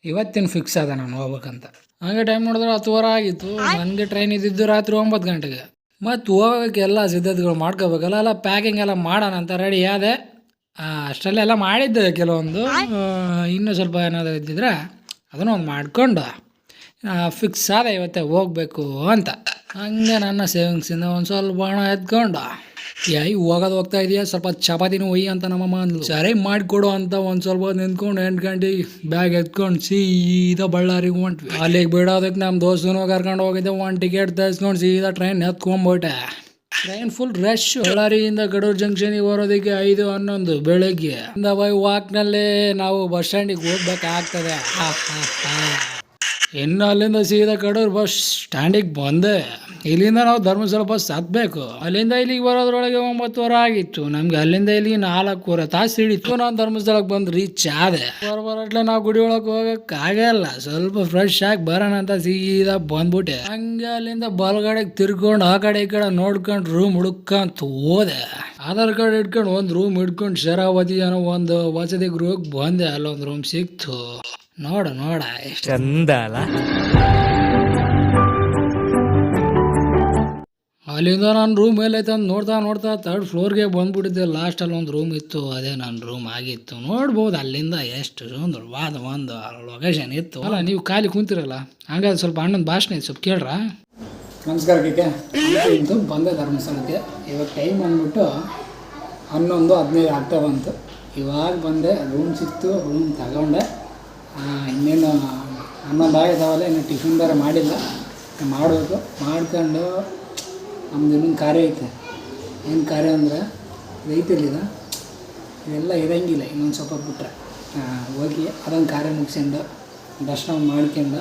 ಇವತ್ತಿನ ಫಿಕ್ಸ್ ಅದ ನಾನು ಹೋಗ್ಬೇಕಂತ. ಹಂಗೆ ಟೈಮ್ ನೋಡಿದ್ರೆ 10:15 ಆಗಿತ್ತು. ನನಗೆ ಟ್ರೈನ್ ಇದ್ದಿದ್ದು ರಾತ್ರಿ 9 ಗಂಟೆಗೆ. ಮತ್ತು ಹೋಗೋಕ್ಕೆ ಎಲ್ಲ ಸಿದ್ಧತೆಗಳು ಮಾಡ್ಕೋಬೇಕಲ್ಲ, ಎಲ್ಲ ಪ್ಯಾಕಿಂಗ್ ಎಲ್ಲ ಮಾಡೋಣ ಅಂತ ರೆಡಿ ಆದೆ. ಅಷ್ಟರಲ್ಲೆಲ್ಲ ಮಾಡಿದ್ದೆ ಕೆಲವೊಂದು. ಇನ್ನೂ ಸ್ವಲ್ಪ ಏನಾದರೂ ಇದ್ದಿದ್ರೆ ಅದನ್ನು ಒಂದು ಮಾಡಿಕೊಂಡು ಫಿಕ್ಸ್ ಆದ ಇವತ್ತೇ ಹೋಗಬೇಕು ಅಂತ. ಹಂಗೆ ನನ್ನ ಸೇವಿಂಗ್ಸಿಂದ ಒಂದು ಸ್ವಲ್ಪ ಹಣ ಎತ್ಕೊಂಡು ಹೋಗೋದು ಹೋಗ್ತಾ ಇದೆಯಾ, ಸ್ವಲ್ಪ ಚಪಾತಿನೂ ಒಯ್ಯಿ ಅಂತ ನಮ್ಮಮ್ಮ ಅಂದ್ಲು. ಸರಿ ಮಾಡಿಕೊಡು ಅಂತ ಒಂದು ಸ್ವಲ್ಪ ನಿಂತ್ಕೊಂಡು 8 ಗಂಟೆಗೆ ಬ್ಯಾಗ್ ಎತ್ಕೊಂಡು ಸೀದಾ ಬಳ್ಳಾರಿಗೆ ಹೊಂಟ್ವಿ. ಅಲ್ಲಿಗೆ ಬಿಡೋದಕ್ಕೆ ನಮ್ಮ ದೋಸ್ತನೂ ಕರ್ಕೊಂಡು ಹೋಗಿದ್ದೆ. ಒಂದು ಟಿಕೆಟ್ ತೆಗೆಸ್ಕೊಂಡು ಸೀದಾ ಟ್ರೈನ್ ಎತ್ಕೊಂಡ್ಬಿಟ್ಟೆ. Train full rush. ಬಳ್ಳಾರಿಯಿಂದ ಕಡೂರು ಜಂಕ್ಷನಿಗೆ ಬರೋದಕ್ಕೆ 5:11 ಬೆಳಗ್ಗೆ. ವಾಕ್ನಲ್ಲೇ ನಾವು ಬಸ್ ಸ್ಟ್ಯಾಂಡಿಗೆ ಹೋಗ್ಬೇಕಾಗ್ತದೆ. ಇನ್ನು ಅಲ್ಲಿಂದ ಸೀದಾ ಕಡೂರು ಬಸ್ ಸ್ಟ್ಯಾಂಡಿಗೆ ಬಂದೆ. ಇಲ್ಲಿಂದ ನಾವು ಧರ್ಮಸ್ಥಳ ಬಸ್ ಹತ್ಬೇಕು. ಅಲ್ಲಿಂದ ಇಲ್ಲಿಗೆ ಬರೋದ್ರೊಳಗೆ 9:15 ಆಗಿತ್ತು. ನಮ್ಗೆ ಅಲ್ಲಿಂದ ಇಲ್ಲಿಗೆ 4.25 ತಾಸು ಹಿಡಿತು. ನಾನು ಧರ್ಮಸ್ಥಳಕ್ಕೆ ಬಂದು ರೀಚ್ ಆದೆ. ಬರೋಟ್ಲೆ ನಾವು ಗುಡಿ ಒಳಗೆ ಹೋಗೋಕ್ಕಾಗಲ್ಲ, ಸ್ವಲ್ಪ ಫ್ರೆಶ್ ಆಗಿ ಬರೋಣ ಅಂತ ಸೀದಾ ಬಂದ್ಬಿಟ್ಟೆ. ಹಂಗೆ ಅಲ್ಲಿಂದ ಬಲಗಡೆಗೆ ತಿರ್ಕೊಂಡು ಆ ಕಡೆ ಈ ಕಡೆ ನೋಡ್ಕೊಂಡು ರೂಮ್ ಹುಡುಕಂತ ಹೋದೆ. ಆಧಾರ್ ಕಾರ್ಡ್ ಇಟ್ಕೊಂಡು ಒಂದು ರೂಮ್ ಹಿಡ್ಕೊಂಡು ಶರಾವತಿ ಅನ್ನೋ ಒಂದು ವಸತಿ ಗೃಹಕ್ಕೆ ಬಂದೆ. ಅಲ್ಲೊಂದು ರೂಮ್ ಸಿಕ್ತು. ನೋಡ ಎಷ್ಟು ಚಂದ ಅಲ್ಲ. ಅಲ್ಲಿಂದ ನಾನು ರೂಮ್ ಮೇಲೆ ಐತೆ ಅಂತ ನೋಡ್ತಾ 3rd ಫ್ಲೋರ್ಗೆ ಬಂದ್ಬಿಟ್ಟಿದ್ದೆ. ಲಾಸ್ಟಲ್ಲಿ ಒಂದು ರೂಮ್ ಇತ್ತು, ಅದೇ ನನ್ನ ರೂಮ್ ಆಗಿತ್ತು. ನೋಡ್ಬೋದು ಅಲ್ಲಿಂದ ಎಷ್ಟು ಸುಂದರವಾದ ಒಂದು ಲೊಕೇಶನ್ ಇತ್ತು. ಅಲ್ಲ, ನೀವು ಖಾಲಿ ಕುಂತಿರಲ್ಲ, ಹಂಗಾದ್ರೆ ಸ್ವಲ್ಪ ಅಣ್ಣನ ಭಾಷಣ ಇತ್ತು, ಸ್ವಲ್ಪ ಕೇಳ್ರ. ನಮಸ್ಕಾರ ಕೇಕೆ ಇಂದು ಬಂದೆ ಧರ್ಮಸ್ಥಳಕ್ಕೆ. ಇವಾಗ ಟೈಮ್ ಬಂದ್ಬಿಟ್ಟು 11:15 ಆಗ್ತಾ ಬಂತು. ಇವಾಗ ಬಂದೆ, ರೂಮ್ ಸಿಕ್ತು, ರೂಮ್ ತಗೊಂಡೆ. ಇನ್ನೇನು 11 ಆಗಿದ್ದಾವಲ್ಲ, ಇನ್ನು ಟಿಫಿನ್ ಬೇರೆ ಮಾಡಿಲ್ಲ, ಮಾಡಬೇಕು. ಮಾಡ್ಕೊಂಡು ನಮ್ದು ಇನ್ನೊಂದು ಕಾರ್ಯ ಐತೆ. ಏನು ಕಾರ್ಯ ಅಂದರೆ ರೈತಲ್ಲಿದೆ, ಇದೆಲ್ಲ ಇರೋಂಗಿಲ್ಲ. ಇನ್ನೊಂದು ಸ್ವಲ್ಪ ಬಿಟ್ಟರೆ ಹೋಗಿ ಅದೊಂದು ಕಾರ್ಯ ಮುಗಿಸ್ಕೊಂಡು ದರ್ಶನ ಮಾಡ್ಕೊಂಡು.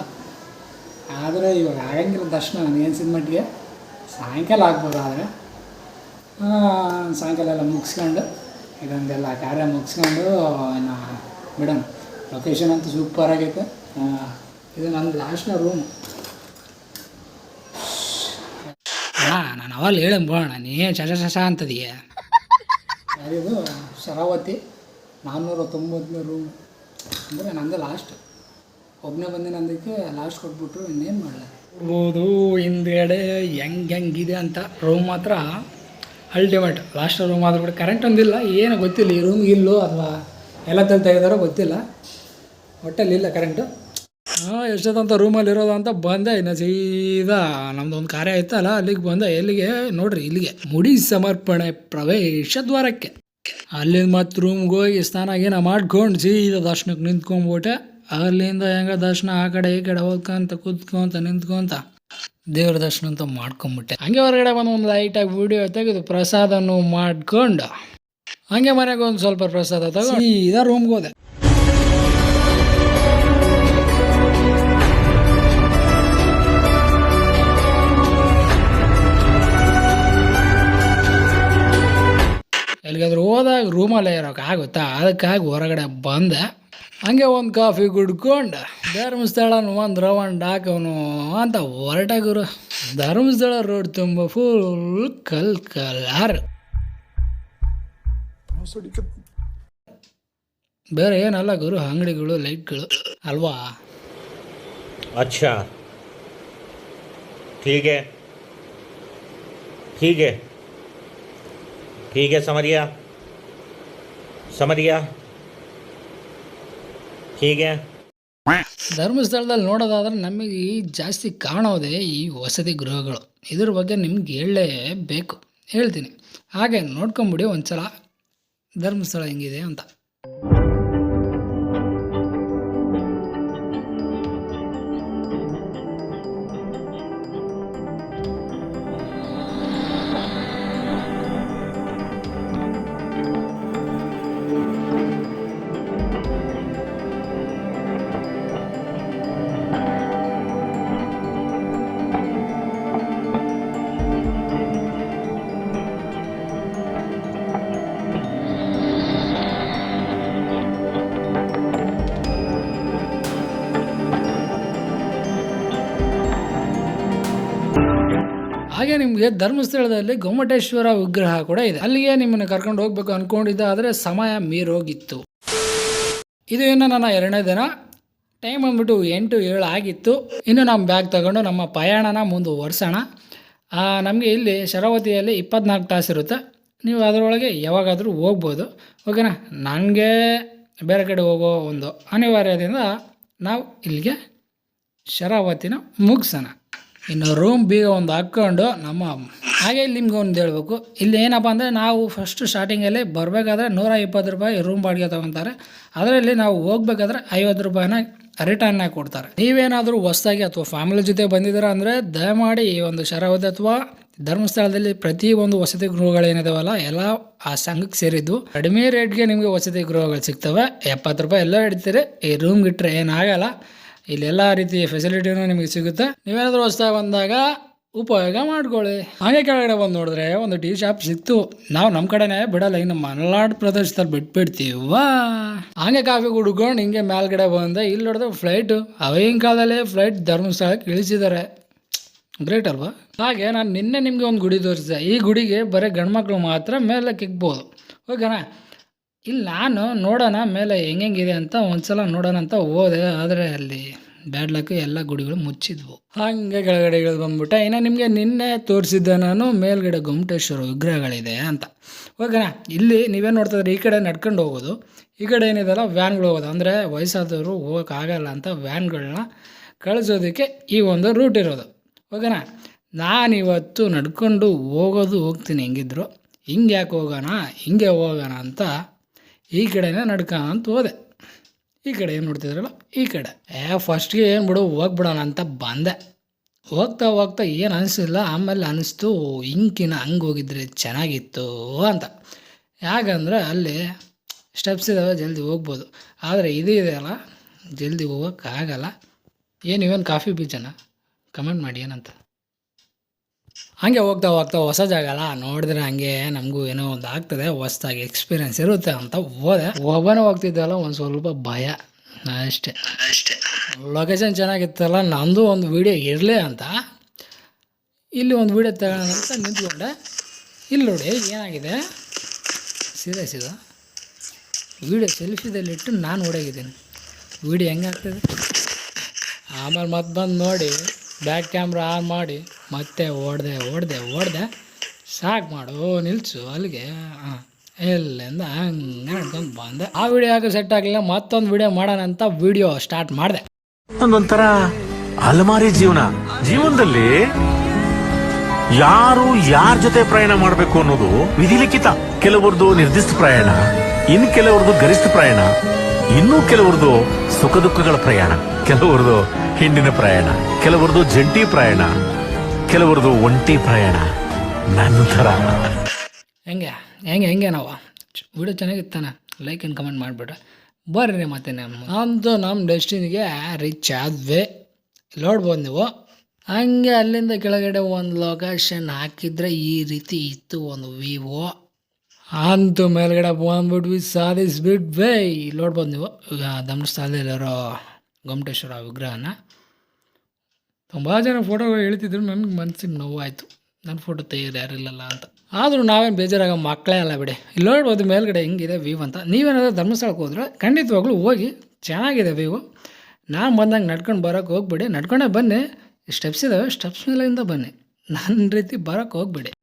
ಆದರೆ ಇವಾಗ ಆಗಂಗಿಲ್ಲ ದರ್ಶನ, ಅನಿಸಿದ ಮಟ್ಟಿಗೆ ಸಾಯಂಕಾಲ ಆಗ್ಬೋದು. ಆದರೆ ಸಾಯಂಕಾಲ ಎಲ್ಲ ಮುಗಿಸ್ಕೊಂಡು ಇದೊಂದೆಲ್ಲ ಕಾರ್ಯ ಮುಗಿಸ್ಕೊಂಡು ಇನ್ನು ಬಿಡೋಣ. ಲೊಕೇಶನ್ ಅಂತೂ ಸೂಪರ್ ಆಗೈತೆ. ಇದು ನನ್ನ ಲಾಸ್ಟ್ನ ರೂಮ್. ನಾನು ಅವಾಗ ಹೇಳೋಣ, ನೀ ಶಶ ಅಂತದೀಯ. ಯಾರಿದು ಶರಾವತಿ 490 ರೂಮ್ ಅಂದರೆ ನಂದು ಲಾಸ್ಟ್. ಒಬ್ಬನೇ ಬಂದಿನ ಅಂದಕ್ಕೆ ಲಾಸ್ಟ್ ಕೊಟ್ಬಿಟ್ರು. ಇನ್ನೇನು ಮಾಡಲ್ಲ. ನೋಡ್ಬೋದು ಹಿಂದ್ಗಡೆ ಹೆಂಗಿದೆ ಅಂತ. ರೂಮ್ ಮಾತ್ರ ಅಲ್ಟಿಮೇಟ್. ಲಾಸ್ಟ್ ರೂಮ್ ಆದ್ರೂ ಕೂಡ ಕರೆಂಟ್ ಒಂದಿಲ್ಲ, ಏನು ಗೊತ್ತಿಲ್ಲ. ಈ ರೂಮ್ ಇಲ್ಲೋ ಅಥವಾ ಎಲ್ಲ ತೆಗೆದಾರೋ ಗೊತ್ತಿಲ್ಲ, ಒಟ್ಟಲ್ಲಿ ಇಲ್ಲ ಕರೆಂಟು. ಎಷ್ಟೊತ್ತಂತ ರೂಮಲ್ಲಿ ಇರೋದು ಅಂತ ಬಂದೆ. ಇನ್ನು ಸೀದಾ ನಮ್ಮದು ಒಂದು ಕಾರ್ಯ ಇತ್ತಲ್ಲ, ಅಲ್ಲಿಗೆ ಬಂದೆ. ಎಲ್ಲಿಗೆ ನೋಡ್ರಿ, ಇಲ್ಲಿಗೆ ಮುಡಿ ಸಮರ್ಪಣೆ ಪ್ರವೇಶ ದ್ವಾರಕ್ಕೆ. ಅಲ್ಲಿಂದ ಮತ್ತೆ ರೂಮ್ಗೆ ಹೋಗಿ ಸ್ನಾನ ಗೀನ ಮಾಡ್ಕೊಂಡು ಸೀದಾ ದರ್ಶನಕ್ಕೆ ನಿಂತ್ಕೊಂಡ್ಬಿಟ್ಟೆ. ಅಲ್ಲಿಂದ ಹೆಂಗ ದರ್ಶನ ಆ ಕಡೆ ಈ ಕಡೆ ಹೋಗ್ಕೊಂತ ಕೂತ್ಕೊಂತ ನಿಂತ್ಕೊಂತ ದೇವ್ರ ದರ್ಶನ ಅಂತ ಮಾಡ್ಕೊಂಬಿಟ್ಟೆ. ಹಂಗೆ ಹೊರಗಡೆ ಬಂದು ಒಂದು ಲೈಟಾಗಿ ವಿಡಿಯೋ ತೆಗೆದು ಪ್ರಸಾದನೂ ಮಾಡ್ಕೊಂಡು ಹಂಗೆ ಮನೆಗೆ ಒಂದು ಸ್ವಲ್ಪ ಪ್ರಸಾದ ತಗೊಂಡು ಸೀದಾ ರೂಮ್ಗೆ ಹೋದೆ. ಎಲ್ಲಿಗಾದ್ರೂ ಹೋದಾಗ ರೂಮಲ್ಲೇ ಇರೋಕೆ ಆಗುತ್ತಾ, ಅದಕ್ಕಾಗಿ ಹೊರಗಡೆ ಬಂದೆ. ಹಂಗೆ ಒಂದು ಕಾಫಿ ಕುಡ್ಕೊಂಡು ಧರ್ಮಸ್ಥಳನ ಒಂದು ರೌಂಡ್ ಹಾಕವನು ಅಂತ ಹೊರಟ ಗುರು. ಧರ್ಮಸ್ಥಳ ರೋಡ್ ತುಂಬ ಫುಲ್ ಕಲರ್. ಬೇರೆ ಏನಲ್ಲ ಗುರು, ಅಂಗಡಿಗಳು, ಲೈಟ್ಗಳು ಅಲ್ವಾ. अच्छा ठीक है ठीक है ठीक है, समझ गया ठीक है. ಧರ್ಮಸ್ಥಳದಲ್ಲಿ ನೋಡೋದಾದ್ರೆ ನಮಗೆ ಜಾಸ್ತಿ ಕಾಣೋದೇ ಈ ವಸತಿ ಗೃಹಗಳು. ಇದ್ರ ಬಗ್ಗೆ ನಿಮ್ಗೆ ಹೇಳಲೇಬೇಕು, ಹೇಳ್ತೀನಿ. ಹಾಗೆ ನೋಡ್ಕೊಂಬಿಡಿ ಒಂದ್ಸಲ ಧರ್ಮಸ್ಥಳ ಹೆಂಗಿದೆ ಅಂತ. ಹಾಗೆ ನಿಮಗೆ ಧರ್ಮಸ್ಥಳದಲ್ಲಿ ಗೊಮ್ಮಟೇಶ್ವರ ವಿಗ್ರಹ ಕೂಡ ಇದೆ. ಅಲ್ಲಿಗೆ ನಿಮ್ಮನ್ನು ಕರ್ಕೊಂಡು ಹೋಗ್ಬೇಕು ಅಂದ್ಕೊಂಡಿದ್ದೆ, ಆದರೆ ಸಮಯ ಮೀರೋಗಿತ್ತು. ಇದು ಇನ್ನು ನನ್ನ 2ನೇ ದಿನ. ಟೈಮ್ ಬಂದ್ಬಿಟ್ಟು 8-7 ಆಗಿತ್ತು. ಇನ್ನು ನಮ್ಮ ಬ್ಯಾಗ್ ತಗೊಂಡು ನಮ್ಮ ಪ್ರಯಾಣನ ಮುಂದುವರ್ಸೋಣ. ನಮಗೆ ಇಲ್ಲಿ ಶರಾವತಿಯಲ್ಲಿ 24 ತಾಸು ಇರುತ್ತೆ. ನೀವು ಅದರೊಳಗೆ ಯಾವಾಗಾದರೂ ಹೋಗ್ಬೋದು. ಓಕೆನಾ. ನನಗೆ ಬೇರೆ ಕಡೆ ಹೋಗೋ ಒಂದು ಅನಿವಾರ್ಯದಿಂದ ನಾವು ಇಲ್ಲಿಗೆ ಶರಾವತಿನ ಮುಗಿಸೋಣ. ಇನ್ನು ರೂಮ್ ಬೀಗ ಒಂದು ಹಾಕ್ಕೊಂಡು ಹಾಗೆ ಇಲ್ಲಿ ನಿಮ್ಗೆ ಒಂದು ಹೇಳ್ಬೇಕು, ಇಲ್ಲಿ ಏನಪ್ಪ ಅಂದರೆ ನಾವು ಫಸ್ಟ್ ಸ್ಟಾರ್ಟಿಂಗಲ್ಲಿ ಬರಬೇಕಾದ್ರೆ 120 ರೂಪಾಯಿ ರೂಮ್ ಬಾಡಿಗೆ ತೊಗೊತಾರೆ. ಅದರಲ್ಲಿ ನಾವು ಹೋಗ್ಬೇಕಾದ್ರೆ 50 ರೂಪಾಯಿನ ರಿಟರ್ನಾಗಿ ಕೊಡ್ತಾರೆ. ನೀವೇನಾದರೂ ಹೊಸದಾಗಿ ಅಥವಾ ಫ್ಯಾಮಿಲಿ ಜೊತೆ ಬಂದಿದ್ದೀರಾ ಅಂದರೆ ದಯಮಾಡಿ ಈ ಒಂದು ಶರಾವತಿ ಅಥವಾ ಧರ್ಮಸ್ಥಳದಲ್ಲಿ ಪ್ರತಿಯೊಂದು ವಸತಿ ಗೃಹಗಳೇನಿದಾವಲ್ಲ ಎಲ್ಲ ಆ ಸಂಘಕ್ಕೆ ಸೇರಿದ್ದು. ಕಡಿಮೆ ರೇಟ್ಗೆ ನಿಮಗೆ ವಸತಿ ಗೃಹಗಳು ಸಿಗ್ತವೆ. 70 ರೂಪಾಯಿ ಎಲ್ಲ ಇಡ್ತೀರಿ. ಈ ರೂಮ್ಗೆ ಇಟ್ಟರೆ ಏನಾಗಲ್ಲ. ಇಲ್ಲೆಲ್ಲ ರೀತಿಯ ಫೆಸಿಲಿಟಿನೂ ನಿಮಗೆ ಸಿಗುತ್ತೆ. ನೀವೇನಾದರೂ ಹೊಸದಾಗಿ ಬಂದಾಗ ಉಪಯೋಗ ಮಾಡ್ಕೊಳ್ಳಿ. ಹಾಗೆ ಕೆಳಗಡೆ ಬಂದು ನೋಡಿದ್ರೆ ಒಂದು ಟೀ ಶಾಪ್ ಸಿಕ್ತು. ನಾವು ನಮ್ಮ ಕಡೆನೇ ಬಿಡಲ್ಲ, ಇನ್ನು ಮಲೆನಾಡು ಪ್ರದೇಶದಲ್ಲಿ ಬಿಟ್ಬಿಡ್ತೀವ. ಹಾಗೆ ಕಾಫಿ ಕುಡ್ಕೊಂಡು ಹಿಂಗೆ ಮೇಲ್ಗಡೆ ಬಂದೆ. ಇಲ್ಲಿ ನೋಡಿದ್ರೆ ಫ್ಲೈಟು, ಅವಾಗಿನ ಕಾಲದಲ್ಲೇ ಫ್ಲೈಟ್ ಧರ್ಮಸ್ಥಳಕ್ಕೆ ಇಳಿಸಿದ್ದಾರೆ. ಗ್ರೇಟ್ ಅಲ್ವಾ. ಹಾಗೆ ನಾನು ನಿನ್ನೆ ನಿಮಗೆ ಒಂದು ಗುಡಿ ತೋರಿಸಿದೆ. ಈ ಗುಡಿಗೆ ಬರೀ ಗಂಡ್ಮಕ್ಳು ಮಾತ್ರ ಮೇಲೆ ಕಿಕ್ಬೋದು. ಓಕೆನಾ. ಇಲ್ಲಿ ನಾನು ನೋಡೋಣ ಮೇಲೆ ಹೆಂಗಿದೆ ಅಂತ ಒಂದ್ಸಲ ನೋಡೋಣ ಅಂತ ಹೋದೆ. ಆದರೆ ಅಲ್ಲಿ ಬ್ಯಾಡ್ ಲಕ್ ಎಲ್ಲ ಗುಡಿಗಳು ಮುಚ್ಚಿದ್ವು. ಹಾಗೆ ಕೆಳಗಡೆ ಇಳಿದು ಬಂದ್ಬಿಟ್ಟೆ. ಇನ್ನು ನಿಮಗೆ ನಿನ್ನೆ ತೋರಿಸಿದ್ದೆ ನಾನು ಮೇಲ್ಗಡೆ ಗೊಮ್ಮಟೇಶ್ವರ ವಿಗ್ರಹಗಳಿದೆ ಅಂತ. ಓಕೆನಾ. ಇಲ್ಲಿ ನೀವೇನು ನೋಡ್ತಿದ್ರೆ ಈ ಕಡೆ ನಡ್ಕೊಂಡು ಹೋಗೋದು, ಈ ಕಡೆ ಏನಿದೆಲ್ಲ ವ್ಯಾನ್ಗಳು ಹೋಗೋದು. ಅಂದರೆ ವಯಸ್ಸಾದವರು ಹೋಗೋಕ್ಕಾಗಲ್ಲ ಅಂತ ವ್ಯಾನ್ಗಳನ್ನ ಕಳಿಸೋದಕ್ಕೆ ಈ ಒಂದು ರೂಟ್ ಇರೋದು. ಓಕೆನಾ. ನಾನಿವತ್ತು ನಡ್ಕೊಂಡು ಹೋಗ್ತೀನಿ. ಹೆಂಗಿದ್ರು ಹಿಂಗೆ ಯಾಕೆ ಹೋಗೋಣ, ಹಿಂಗೆ ಹೋಗೋಣ ಅಂತ ಈ ಕಡೆನೇ ನಡ್ಕೊಂತ ಹೋದೆ. ಈ ಕಡೆ ಏನು ನೋಡ್ತಿದ್ರಲ್ಲ ಈ ಕಡೆ ಫಸ್ಟ್ಗೆ ಏನು ಬಿಡು ಹೋಗ್ಬಿಡೋಣ ಅಂತ ಬಂದೆ. ಹೋಗ್ತಾ ಹೋಗ್ತಾ ಏನು ಅನಿಸಿಲ್ಲ. ಆಮೇಲೆ ಅನಿಸ್ತು ಹಿಂಗೆ ಹೋಗಿದ್ರೆ ಚೆನ್ನಾಗಿತ್ತು ಅಂತ. ಯಾಕಂದರೆ ಅಲ್ಲಿ ಸ್ಟೆಪ್ಸ್ ಇದ್ದಾವೆ, ಜಲ್ದಿ ಹೋಗ್ಬೋದು. ಆದರೆ ಇದು ಇದೆಯಲ್ಲ ಜಲ್ದಿ ಹೋಗೋಕ್ಕಾಗಲ್ಲ. ಇವೇನು ಕಾಫಿ ಬೀಜನ ಕಮೆಂಟ್ ಮಾಡಿ ಏನಂತ. ಹಾಗೆ ಹೋಗ್ತಾ ಹೋಗ್ತಾ ಹೊಸ ಜಾಗ ಅಲ್ಲ, ನೋಡಿದ್ರೆ ಹಂಗೆ ನಮಗೂ ಏನೋ ಒಂದು ಆಗ್ತದೆ, ಹೊಸ್ದಾಗಿ ಎಕ್ಸ್ಪೀರಿಯೆನ್ಸ್ ಇರುತ್ತೆ ಅಂತ ಹೋದೆ. ಒಬ್ಬನೇ ಹೋಗ್ತಿದ್ದಲ್ಲ ಒಂದು ಸ್ವಲ್ಪ ಭಯ ಅಷ್ಟೇ. ಲೊಕೇಶನ್ ಚೆನ್ನಾಗಿತ್ತಲ್ಲ, ನಂದು ಒಂದು ವೀಡಿಯೋ ಇರಲಿ ಅಂತ ಇಲ್ಲಿ ಒಂದು ವೀಡಿಯೋ ತಗೋಣ ಅಂತ ನಿಂತ್ಕೊಂಡೆ. ಇಲ್ಲಿ ನೋಡಿ ಏನಾಗಿದೆ, ಸೀರಿಯಸ್ ಇದು ವೀಡಿಯೋ ಸೆಲ್ಫಿದಲ್ಲಿಟ್ಟು ನಾನು ಓಡಾಗಿದ್ದೀನಿ. ವೀಡಿಯೋ ಹೆಂಗೆ ಆಗ್ತದೆ. ಆಮೇಲೆ ಮತ್ತೆ ಬಂದು ನೋಡಿ ಬ್ಯಾಕ್ ಕ್ಯಾಮ್ರಾ ಆನ್ ಮಾಡಿ ಮತ್ತೆ ಓಡ್ದೆ ಸಾಕು ಮಾಡು ನಿಲ್ಸು ಅಲ್ಲಿಗೆ. ಎಲ್ಲಿಂದ ಹಂಗೆ ನಡ್ಕೊಂಡು ಬಂದೆ. ಆ ವಿಡಿಯೋ ಯಾಕೆ ಸೆಟ್ ಆಗಲಿಲ್ಲ, ಮತ್ತೊಂದು ವಿಡಿಯೋ ಮಾಡೋಣ ಅಂತ ವಿಡಿಯೋ ಸ್ಟಾರ್ಟ್ ಮಾಡಿದೆ. ಒಂದೊಂಥರ ಅಲಮಾರಿ ಜೀವನದಲ್ಲಿ ಯಾರು ಯಾರ ಜೊತೆ ಪ್ರಯಾಣ ಮಾಡಬೇಕು ಅನ್ನೋದು ವಿಧಿಲಿಖಿತ. ಕೆಲವರದು ನಿರ್ದಿಷ್ಟ ಪ್ರಯಾಣ, ಇನ್ನು ಕೆಲವರದು ಗರಿಷ್ಠ ಪ್ರಯಾಣ, ಇನ್ನೂ ಕೆಲವರದು ಸುಖ ದುಃಖಗಳ ಪ್ರಯಾಣ, ಕೆಲವರದು ಹಿಂಡಿನ ಪ್ರಯಾಣ, ಕೆಲವರದು ಜಂಟಿ ಪ್ರಯಾಣ, ಕೆಲವರದು ಒಂಟಿ ಪ್ರಯಾಣ. ನನ್ನ ಥರ ಹೆಂಗೆ ನಾವು ವಿಡಿಯೋ ಚೆನ್ನಾಗಿತ್ತಾನ ಲೈಕ್ ಆ್ಯಂಡ್ ಕಮೆಂಟ್ ಮಾಡಿಬಿಡ್ರೆ ಬರ್ರಿ. ಮತ್ತೆ ನಮ್ಮ ಡೆಸ್ಟಿನಿಗೆ ರೀಚ್ ಆದ್ವಿ. ನೋಡ್ಬೋದು ನೀವು. ಹಂಗೆ ಅಲ್ಲಿಂದ ಕೆಳಗಡೆ ಒಂದು ಲೊಕೇಶನ್ ಹಾಕಿದ್ರೆ ಈ ರೀತಿ ಇತ್ತು ಒಂದು ವಿವೋ. ಅಂತೂ ಮೇಲ್ಗಡೆ ಬಂದ್ಬಿಟ್ವಿ, ಸಾಧಿಸ್ಬಿಟ್ವಿ. ನೋಡ್ಬೋದು ನೀವು ಧರ್ಮಸ್ಥಳದಲ್ಲಿರೋ ಗೊಮ್ಮಟೇಶ್ವರ ವಿಗ್ರಹನ. ತುಂಬ ಜನ ಫೋಟೋಗಳು ಹೇಳ್ತಿದ್ರು. ನನಗೆ ಮನಸ್ಸಿಗೆ ನೋವಾಯಿತು, ನನ್ನ ಫೋಟೋ ತೆಗೆಯೋದು ಯಾರಿಲ್ಲಲ್ಲ ಅಂತ. ಆದರೂ ನಾವೇನು ಬೇಜಾರಾಗೋ ಮಕ್ಕಳೇ ಅಲ್ಲ ಬಿಡಿ. ಇಲ್ಲಿ ನೋಡ್ಬೋದು ಮೇಲ್ಗಡೆ ಹೆಂಗಿದೆ ವ್ಯೂ ಅಂತ. ನೀವೇನಾದರೂ ಧರ್ಮಸ್ಥಳಕ್ಕೆ ಹೋದ್ರೆ ಖಂಡಿತವಾಗ್ಲೂ ಹೋಗಿ, ಚೆನ್ನಾಗಿದೆ ವ್ಯೂ. ನಾನು ಬಂದಂಗೆ ನಡ್ಕೊಂಡು ಬರೋಕ್ಕೆ ಹೋಗ್ಬಿಡಿ, ನಡ್ಕೊಂಡೇ ಬನ್ನಿ. ಸ್ಟೆಪ್ಸ್ ಇದ್ದಾವೆ, ಸ್ಟೆಪ್ಸ್ ಮೇಲಿಂದ ಬನ್ನಿ. ನನ್ನ ರೀತಿ ಬರೋಕ್ಕೆ ಹೋಗ್ಬಿಡಿ.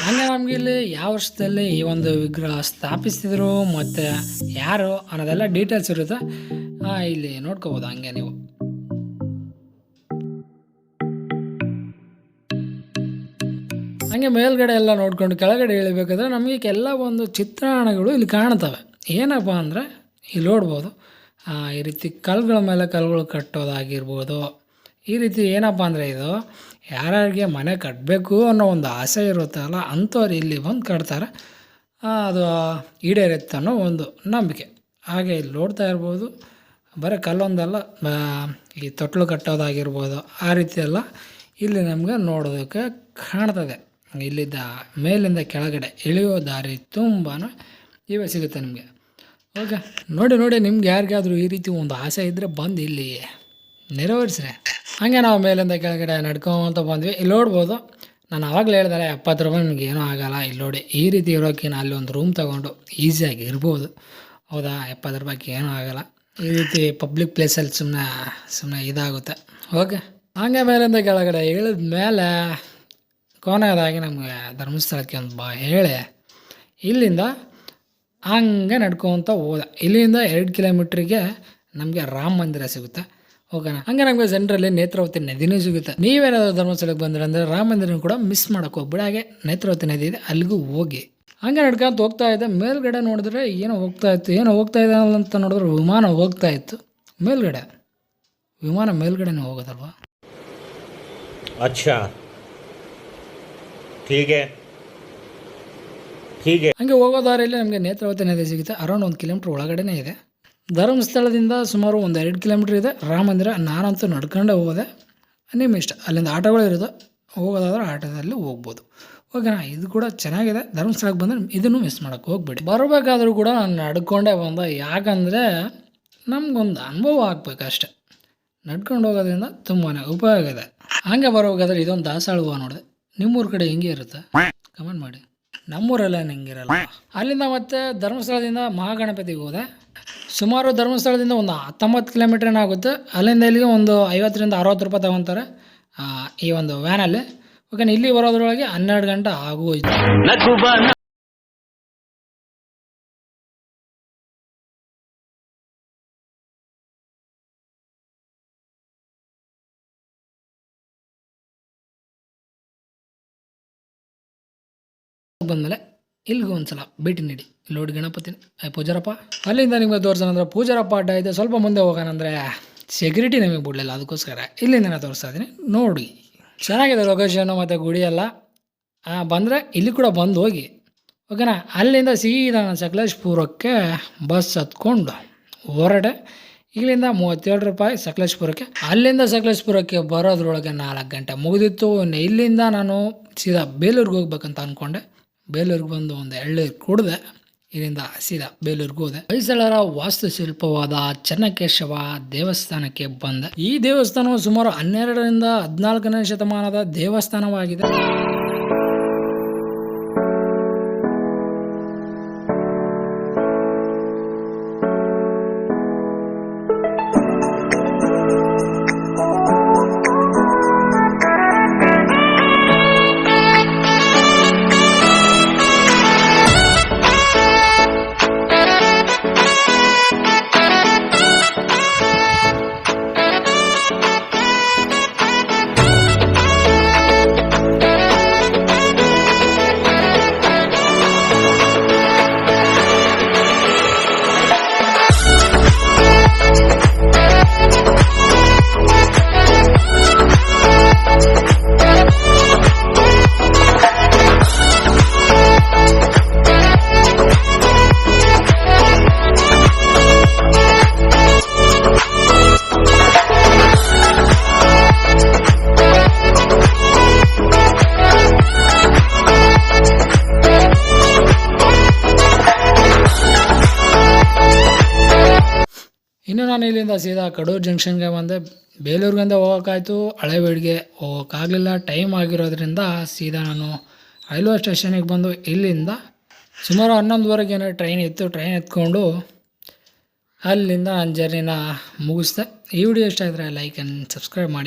ಹಂಗೆ ನಮಗೆ ಇಲ್ಲಿ ಯಾವ ವರ್ಷದಲ್ಲಿ ಈ ಒಂದು ವಿಗ್ರಹ ಸ್ಥಾಪಿಸಿದ್ರು ಮತ್ತು ಯಾರು ಅನ್ನೋದೆಲ್ಲ ಡೀಟೇಲ್ಸ್ ಇರುತ್ತೆ. ಇಲ್ಲಿ ನೋಡ್ಕೋಬೋದು ಹಂಗೆ ನೀವು. ಹಂಗೆ ಮೇಲ್ಗಡೆ ಎಲ್ಲ ನೋಡ್ಕೊಂಡು ಕೆಳಗಡೆ ಇಳಿಬೇಕಾದ್ರೆ ನಮಗೆ ಎಲ್ಲ ಒಂದು ಚಿತ್ರಣಗಳು ಇಲ್ಲಿ ಕಾಣ್ತವೆ. ಏನಪ್ಪ ಅಂದರೆ ಇಲ್ಲಿ ನೋಡ್ಬೋದು ಈ ರೀತಿ ಕಲ್ಲುಗಳ ಮೇಲೆ ಕಲ್ಲುಗಳು ಕಟ್ಟೋದಾಗಿರ್ಬೋದು. ಈ ರೀತಿ ಏನಪ್ಪ ಅಂದರೆ ಇದು ಯಾರ್ಯಾರಿಗೆ ಮನೆ ಕಟ್ಟಬೇಕು ಅನ್ನೋ ಒಂದು ಆಸೆ ಇರುತ್ತಲ್ಲ ಅಂಥವ್ರು ಇಲ್ಲಿ ಬಂದು ಕಟ್ತಾರೆ. ಅದು ಈಡೇರುತ್ತೆ ಅನ್ನೋ ಒಂದು ನಂಬಿಕೆ. ಹಾಗೆ ಇಲ್ಲಿ ನೋಡ್ತಾ ಇರ್ಬೋದು, ಬರೀ ಕಲ್ಲೊಂದಲ್ಲ, ಈ ತೊಟ್ಲು ಕಟ್ಟೋದಾಗಿರ್ಬೋದು ಆ ರೀತಿ ಎಲ್ಲ ಇಲ್ಲಿ ನಮ್ಗೆ ನೋಡೋದಕ್ಕೆ ಕಾಣ್ತದೆ. ಇಲ್ಲಿದ್ದ ಮೇಲಿಂದ ಕೆಳಗಡೆ ಇಳಿಯೋ ದಾರಿ ತುಂಬಾ ಇವೇ ಸಿಗುತ್ತೆ ನಿಮಗೆ. ಓಕೆ, ನೋಡಿ ನಿಮ್ಗೆ ಯಾರಿಗಾದರೂ ಈ ರೀತಿ ಒಂದು ಆಸೆ ಇದ್ದರೆ ಬಂದು ಇಲ್ಲಿ ನೆರವೇರಿಸ್ರೆ. ಹಾಗೆ ನಾವು ಮೇಲಿಂದ ಕೆಳಗಡೆ ನಡ್ಕೊಂತ ಬಂದ್ವಿ. ಇಲ್ಲಿ ನೋಡ್ಬೋದು ನಾನು ಆವಾಗಲೇ ಹೇಳಿದರೆ 70 ರೂಪಾಯಿ ನಿಮ್ಗೆ ಏನೂ ಆಗೋಲ್ಲ. ಇಲ್ಲಿ ನೋಡಿ ಈ ರೀತಿ ಇರೋಕ್ಕಿಂತ ಅಲ್ಲಿ ಒಂದು ರೂಮ್ ತೊಗೊಂಡು ಈಸಿಯಾಗಿ ಇರ್ಬೋದು. ಹೌದಾ, 70 ರೂಪಾಯಿಗೆ ಏನೂ ಆಗೋಲ್ಲ. ಈ ರೀತಿ ಪಬ್ಲಿಕ್ ಪ್ಲೇಸಲ್ಲಿ ಸುಮ್ಮನೆ ಇದಾಗುತ್ತೆ. ಓಕೆ, ಹಂಗೆ ಮೇಲಿಂದ ಕೆಳಗಡೆ ಇಳಿದ ಮೇಲೆ ಕೊನೆಯದಾಗಿ ನಮಗೆ ಧರ್ಮಸ್ಥಳಕ್ಕೆ ಒಂದು ಹೇಳಿ ಇಲ್ಲಿಂದ ಹಂಗೆ ನಡ್ಕೊತ ಹೋದ. ಇಲ್ಲಿಂದ 2 ಕಿಲೋಮೀಟ್ರಿಗೆ ನಮಗೆ ರಾಮ ಮಂದಿರ ಸಿಗುತ್ತೆ. ಓಕೆನಾ, ಹಂಗೆ ನಮಗೆ ಸೆಂಟ್ರಲ್ಲಿ ನೇತ್ರಾವತಿ ನದಿನೂ ಸಿಗುತ್ತೆ. ನೀವೇನಾದರೂ ಧರ್ಮಸ್ಥಳಕ್ಕೆ ಬಂದ್ರೆ ಅಂದರೆ ರಾಮ ಮಂದಿರ ಕೂಡ ಮಿಸ್ ಮಾಡೋಕೆ ಹೋಗ್ಬಿಡಿ. ಹಾಗೆ ನೇತ್ರಾವತಿ ನದಿ ಇದೆ, ಅಲ್ಲಿಗೂ ಹೋಗಿ. ಹಂಗೆ ನಡ್ಕೊಂತ ಹೋಗ್ತಾ ಇದ್ದೆ. ಮೇಲ್ಗಡೆ ನೋಡಿದ್ರೆ ಏನೋ ಹೋಗ್ತಾ ಇದೆ ಅಂತ ನೋಡಿದ್ರೆ ವಿಮಾನ ಹೋಗ್ತಾ ಇತ್ತು ಮೇಲ್ಗಡೆ. ವಿಮಾನ ಮೇಲ್ಗಡೆನೇ ಹೋಗೋದಲ್ವಾ? अच्छा ठीक है ठीक है. ಹಂಗೆ ಹೋಗೋ ದಾರಿಯಲ್ಲಿ ನಮಗೆ ನೇತ್ರಾವತಿ ನದಿ ಸಿಗುತ್ತೆ. ಅರೌಂಡ್ 1 ಕಿಲೋಮೀಟ್ರ್ ಒಳಗಡೆನೇ ಇದೆ. ಧರ್ಮಸ್ಥಳದಿಂದ ಸುಮಾರು ಒಂದು 2 ಕಿಲೋಮೀಟ್ರ್ ಇದೆ ರಾಮ ಮಂದಿರ. ನಾನಂತೂ ನಡ್ಕೊಂಡೇ ಹೋದೆ. ನಿಮ್ಮ ಇಷ್ಟ, ಅಲ್ಲಿಂದ ಆಟೋಗಳು ಇರೋದು, ಹೋಗೋದಾದ್ರೆ ಆಟೋದಲ್ಲಿ ಹೋಗ್ಬೋದು. ಓಕೆನಾ, ಇದು ಕೂಡ ಚೆನ್ನಾಗಿದೆ. ಧರ್ಮಸ್ಥಳಕ್ಕೆ ಬಂದರೆ ಇದನ್ನು ಮಿಸ್ ಮಾಡೋಕ್ಕೆ ಹೋಗ್ಬೇಡಿ. ಬರಬೇಕಾದ್ರೂ ಕೂಡ ನಾನು ನಡ್ಕೊಂಡೇ ಬಂದೆ. ಯಾಕಂದರೆ ನಮಗೊಂದು ಅನುಭವ ಆಗಬೇಕಷ್ಟೆ. ನಡ್ಕೊಂಡು ಹೋಗೋದ್ರಿಂದ ತುಂಬಾ ಉಪಯೋಗ ಇದೆ. ಹಂಗೆ ಬರಬೇಕಾದ್ರೆ ಇದೊಂದು ದಾಸಾಳ ಹೂವು ನೋಡಿದೆ. ನಿಮ್ಮೂರ ಕಡೆ ಹೆಂಗೆ ಇರುತ್ತೆ ಕಮೆಂಟ್ ಮಾಡಿ. ನಮ್ಮೂರೆಲ್ಲ ಹೆಂಗಿರಲ್ಲ. ಅಲ್ಲಿಂದ ಮತ್ತೆ ಧರ್ಮಸ್ಥಳದಿಂದ ಮಹಾಗಣಪತಿಗೆ ಹೋದೆ. ಸುಮಾರು ಧರ್ಮಸ್ಥಳದಿಂದ ಒಂದು 19 ಕಿಲೋಮೀಟ್ರ್ ಏನಾಗುತ್ತೆ. ಅಲ್ಲಿಂದ ಇಲ್ಲಿಗೆ ಒಂದು 50ರಿಂದ 60 ರೂಪಾಯಿ ತಗೊತಾರೆ ಈ ಒಂದು ವ್ಯಾನಲ್ಲಿ. ಓಕೆ, ಇಲ್ಲಿ ಬರೋದ್ರೊಳಗೆ 12 ಗಂಟೆ ಆಗೋಯ್ತು. ಬಂದಮೇಲೆ ಇಲ್ಲಿಗೆ ಒಂದ್ಸಲ ಭೇಟಿ ನೀಡಿ. ಇಲ್ಲಿ ನೋಡಿ ಗಣಪತಿ ಪೂಜಾರಪ್ಪ. ಅಲ್ಲಿಂದ ನಿಮಗೆ ತೋರಿಸೋಣಂದ್ರೆ ಪೂಜಾರಪ್ಪ ಅಡ್ಡ ಇದೆ. ಸ್ವಲ್ಪ ಮುಂದೆ ಹೋಗೋಣಂದರೆ ಸೆಕ್ಯೂರಿಟಿ ನಮಗೆ ಬಿಡಲಿಲ್ಲ, ಅದಕ್ಕೋಸ್ಕರ ಇಲ್ಲಿಂದ ತೋರಿಸ್ತಾ ಇದ್ದೀನಿ ನೋಡಿ. ಚೆನ್ನಾಗಿದೆ ಲೊಕೇಶನ್ನು ಮತ್ತು ಗುಡಿ ಎಲ್ಲ. ಬಂದರೆ ಇಲ್ಲಿ ಕೂಡ ಬಂದು ಹೋಗಿ. ಓಕೆನಾ, ಅಲ್ಲಿಂದ ಸೀದಾ ನಾನು ಸಕಲೇಶ್ಪುರಕ್ಕೆ ಬಸ್ ಹತ್ಕೊಂಡು ಹೊರಡೆ. ಇಲ್ಲಿಂದ 37 ರೂಪಾಯಿ ಸಕಲೇಶ್ಪುರಕ್ಕೆ. ಅಲ್ಲಿಂದ ಸಕಲೇಶ್ಪುರಕ್ಕೆ ಬರೋದ್ರೊಳಗೆ 4 ಗಂಟೆ ಮುಗಿದಿತ್ತು. ಇಲ್ಲಿಂದ ನಾನು ಸೀದಾ ಬೇಲೂರಿಗೆ ಹೋಗ್ಬೇಕಂತ ಅಂದ್ಕೊಂಡೆ. ಬೇಲೂರಿಗೆ ಬಂದು ಒಂದು ಎಳ್ನೀರು ಕುಡಿದೆ. ಇಲ್ಲಿಂದ ಸೀದಾ ಬೇಲೂರಿಗೆ ಹೋದೆ. ಹೊಯ್ಸಳರ ವಾಸ್ತುಶಿಲ್ಪವಾದ ಚೆನ್ನಕೇಶವ ದೇವಸ್ಥಾನಕ್ಕೆ ಬಂದೆ. ಈ ದೇವಸ್ಥಾನವು ಸುಮಾರು 12ರಿಂದ 14ನೇ ಶತಮಾನದ ದೇವಸ್ಥಾನವಾಗಿದೆ. ಇನ್ನು ನಾನು ಇಲ್ಲಿಂದ ಸೀದಾ ಕಡೂರು ಜಂಕ್ಷನ್ಗೆ ಬಂದೆ. ಬೇಲೂರಿಗಿಂದ ಹೋಗೋಕ್ಕಾಯ್ತು, ಹಳೇಬೀಡಿಗೆ ಹೋಗೋಕ್ಕಾಗಲಿಲ್ಲ, ಟೈಮ್ ಆಗಿರೋದ್ರಿಂದ ಸೀದಾ ನಾನು ರೈಲ್ವೆ ಸ್ಟೇಷನಿಗೆ ಬಂದು ಇಲ್ಲಿಂದ ಸುಮಾರು 11:30 ಟ್ರೈನ್ ಇತ್ತು. ಟ್ರೈನ್ ಎತ್ಕೊಂಡು ಅಲ್ಲಿಂದ ನನ್ನ ಜರ್ನಿನ ಮುಗಿಸ್ದೆ. ಈ ವಿಡಿಯೋ ಇಷ್ಟ ಆದರೆ ಲೈಕ್ ಆ್ಯಂಡ್ ಸಬ್ಸ್ಕ್ರೈಬ್ ಮಾಡಿ.